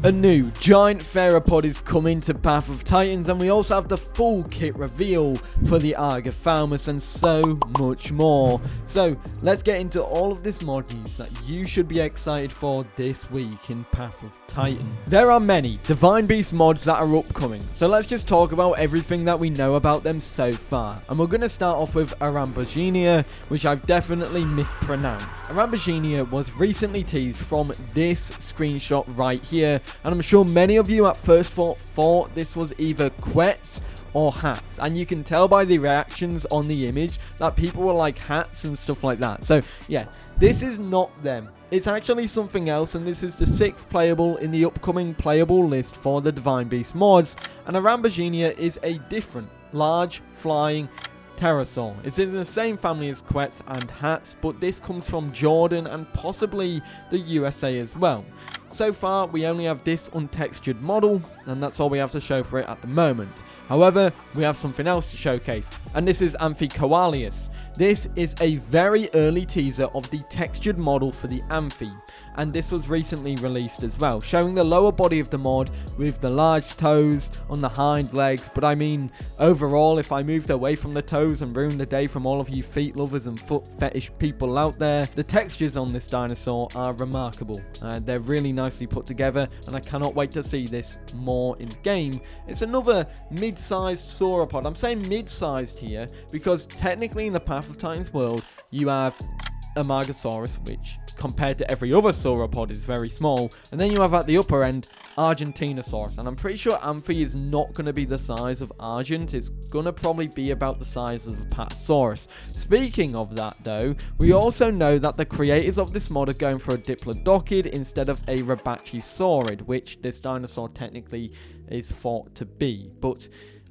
A new giant theropod is coming to Path of Titans, and we also have the full kit reveal for the AGATHAUMUS and so much more. So let's get into all of this mod news that you should be excited for this week in Path of Titan. There are many Divine Beast mods that are upcoming, so let's just talk about everything that we know about them so far. And we're going to start off with arambourgiania, which I've definitely mispronounced. Arambourgiania was recently teased from this screenshot right here, and I'm sure many of you at first thought this was either quets or hats, and you can tell by the reactions on the image that people were like hats and stuff like that. So yeah, this is not them. It's actually something else, and this is the 6th playable in the upcoming playable list for the Divine Beast mods. And arambourgiania is a different, large, flying pterosaur. It's in the same family as quets and hats, but this comes from Jordan and possibly the USA as well. So far, we only have this untextured model, and that's all we have to show for it at the moment. However, we have something else to showcase, and this is amphicoelias. This is a very early teaser of the textured model for the Amphi, and this was recently released as well, showing the lower body of the mod with the large toes on the hind legs. But I mean, overall, if I moved away from the toes and ruined the day from all of you feet lovers and foot fetish people out there, the textures on this dinosaur are remarkable. They're really nicely put together, and I cannot wait to see this more in game. It's another mid-sized sauropod. I'm saying mid-sized here because technically in the Path of Titans world, you have a Margosaurus, which compared to every other sauropod is very small, and then you have at the upper end Argentinosaurus, and I'm pretty sure Amphi is not going to be the size of Argent. It's going to probably be about the size of the Patasaurus. Speaking of that though, we also know that the creators of this mod are going for a Diplodocid instead of a Rabachysaurid, which this dinosaur technically is thought to be, but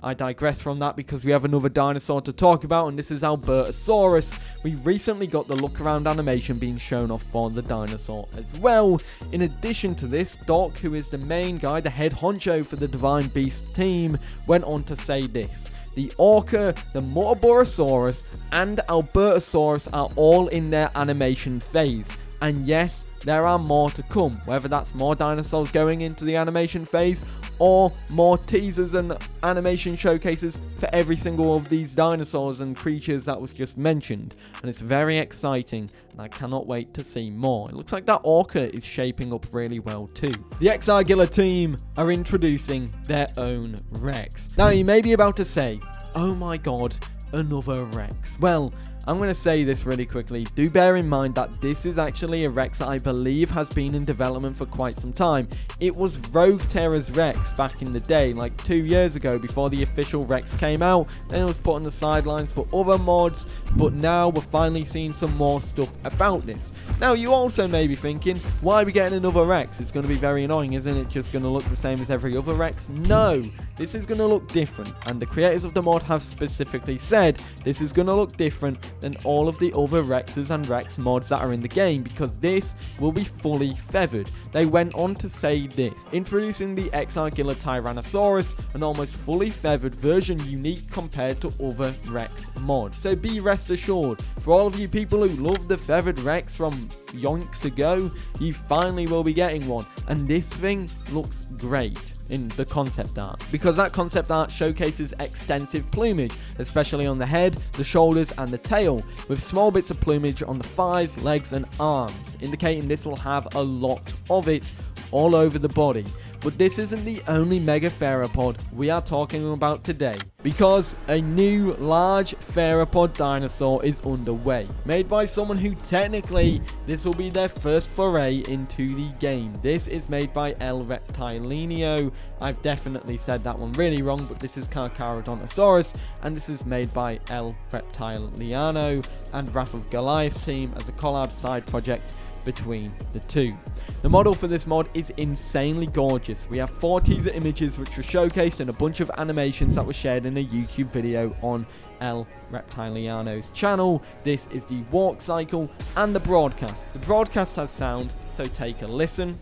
I digress from that because we have another dinosaur to talk about, and this is Albertosaurus. We recently got the look around animation being shown off for the dinosaur as well. In addition to this, Doc, who is the main guy, the head honcho for the Divine Beast team, went on to say this: the Orca, the Mutaborosaurus, and Albertosaurus are all in their animation phase. And yes, there are more to come, whether that's more dinosaurs going into the animation phase or more teasers and animation showcases for every single of these dinosaurs and creatures that was just mentioned. And it's very exciting, and I cannot wait to see more. It looks like that Orca is shaping up really well too. The Argilla team are introducing their own Rex. Now you may be about to say, oh my god, another Rex. Well, I'm going to say this really quickly. Do bear in mind that this is actually a Rex that I believe has been in development for quite some time. It was Rogue Terra's Rex back in the day, like 2 years ago before the official Rex came out. Then it was put on the sidelines for other mods, but now we're finally seeing some more stuff about this. Now you also may be thinking, why are we getting another Rex? It's going to be very annoying, isn't it? Just going to look the same as every other Rex? No, this is going to look different, and the creators of the mod have specifically said this is going to look different than all of the other Rexes and Rex mods that are in the game, because this will be fully feathered. They went on to say this: introducing the Argilla Tyrannosaurus, an almost fully feathered version unique compared to other Rex mods. So be rest assured, for all of you people who love the feathered Rex from yonks ago, you finally will be getting one, and this thing looks great in the concept art, because that concept art showcases extensive plumage, especially on the head, the shoulders and the tail, with small bits of plumage on the thighs, legs and arms, indicating this will have a lot of it all over the body. But this isn't the only mega theropod we are talking about today, because a new large theropod dinosaur is underway, made by someone who technically this will be their first foray into the game. This is made by El Reptilinio. I've definitely said that one really wrong, but this is Carcharodontosaurus, and this is made by El Reptiliano and Wrath of Goliath's team as a collab side project between the two. The model for this mod is insanely gorgeous. We have 4 teaser images which were showcased and a bunch of animations that were shared in a YouTube video on El Reptiliano's channel. This is the walk cycle and the broadcast. The broadcast has sound, so take a listen.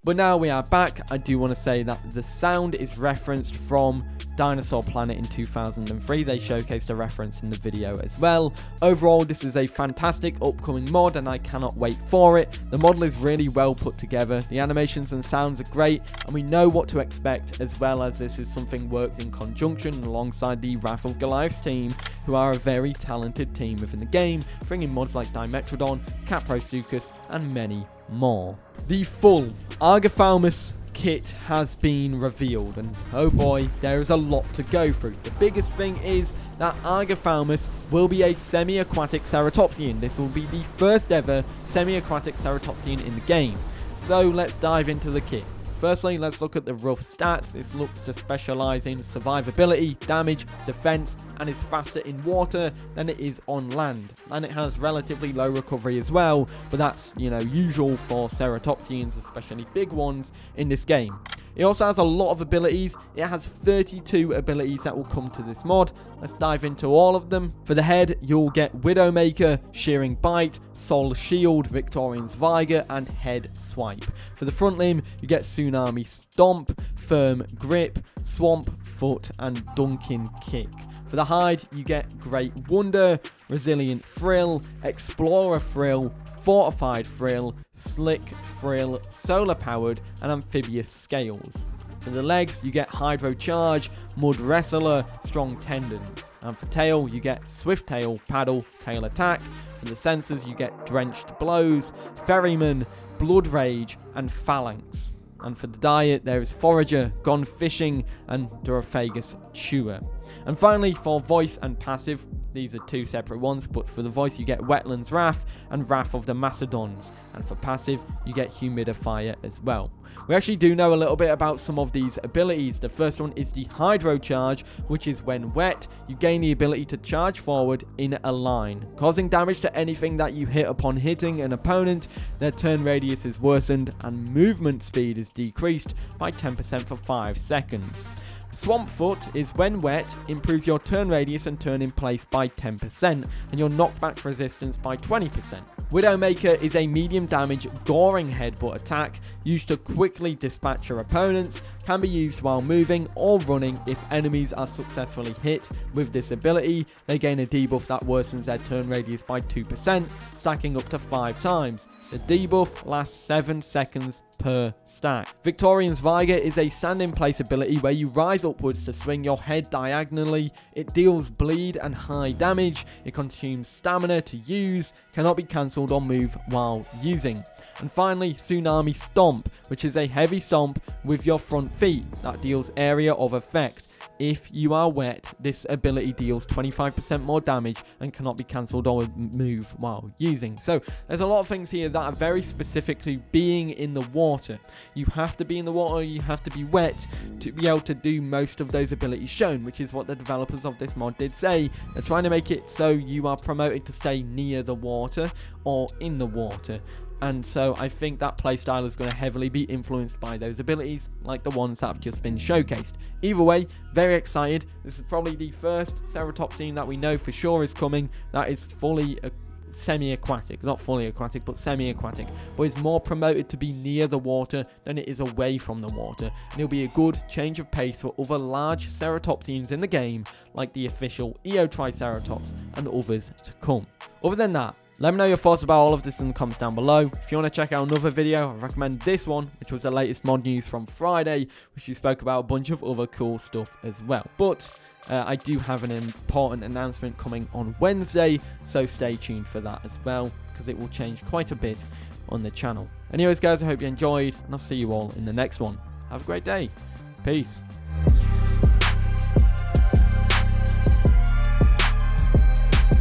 But now we are back. I do want to say that the sound is referenced from Dinosaur Planet in 2003. They showcased a reference in the video as well. Overall, this is a fantastic upcoming mod and I cannot wait for it. The model is really well put together. The animations and sounds are great and we know what to expect, as well as this is something worked in conjunction alongside the Wrath of Goliath's team, who are a very talented team within the game, bringing mods like Dimetrodon, Caprosuchus and many more. The full AGATHAUMUS kit has been revealed and oh boy, there is a lot to go through. The biggest thing is that AGATHAUMUS will be a semi-aquatic ceratopsian. This will be the first ever semi-aquatic ceratopsian in the game. So let's dive into the kit. Firstly, let's look at the rough stats. This looks to specialize in survivability, damage, defense, and is faster in water than it is on land. And it has relatively low recovery as well, but that's, usual for ceratopsians, especially big ones in this game. It also has a lot of abilities. It has 32 abilities that will come to this mod. Let's dive into all of them. For the head, you'll get Widowmaker, Shearing Bite, Soul Shield, Victorian's Vigor, and Head Swipe. For the front limb, you get Tsunami Stomp, Firm Grip, Swamp Foot, and Dunking Kick. For the hide, you get Great Wonder, Resilient Frill, Explorer Frill, Fortified Frill, Slick Frill, Solar Powered, and Amphibious Scales. For the legs, you get Hydro Charge, Mud Wrestler, Strong Tendons. And for tail, you get Swift Tail, Paddle, Tail Attack. For the sensors, you get Drenched Blows, Ferryman, Blood Rage, and Phalanx. And for the diet, there is Forager, Gone Fishing, and Durophagus Chewer. And finally, for voice and passive, these are two separate ones, but for the voice you get Wetlands Wrath and Wrath of the Macedons. And for passive, you get Humidifier as well. We actually do know a little bit about some of these abilities. The first one is the Hydro Charge, which is when wet, you gain the ability to charge forward in a line, causing damage to anything that you hit upon hitting an opponent. Their turn radius is worsened and movement speed is decreased by 10% for 5 seconds. Swamp Foot is when wet, improves your turn radius and turn in place by 10% and your knockback resistance by 20%. Widowmaker is a medium damage goring headbutt attack used to quickly dispatch your opponents, can be used while moving or running. If enemies are successfully hit with this ability, they gain a debuff that worsens their turn radius by 2%, stacking up to 5 times. The debuff lasts 7 seconds per stack. Victorian's Vigor is a stand-in-place ability where you rise upwards to swing your head diagonally. It deals bleed and high damage. It consumes stamina to use, cannot be cancelled or move while using. And finally, Tsunami Stomp, which is a heavy stomp with your front feet that deals area of effect. If you are wet, this ability deals 25% more damage and cannot be cancelled or move while using. So there's a lot of things here that are very specifically being in the water. You have to be in the water, you have to be wet to be able to do most of those abilities shown, which is what the developers of this mod did say. They're trying to make it so you are promoted to stay near the water or in the water. And so I think that playstyle is going to heavily be influenced by those abilities, like the ones that have just been showcased. Either way, very excited. This is probably the first ceratopsian that we know for sure is coming that is fully semi-aquatic. Not fully aquatic, but semi-aquatic. But it's more promoted to be near the water than it is away from the water. And it'll be a good change of pace for other large ceratopsians in the game, like the official Eotriceratops and others to come. Other than that, let me know your thoughts about all of this in the comments down below. If you want to check out another video, I recommend this one, which was the latest mod news from Friday, which we spoke about a bunch of other cool stuff as well. But I do have an important announcement coming on Wednesday, so stay tuned for that as well, because it will change quite a bit on the channel. Anyways guys, I hope you enjoyed, and I'll see you all in the next one. Have a great day. Peace.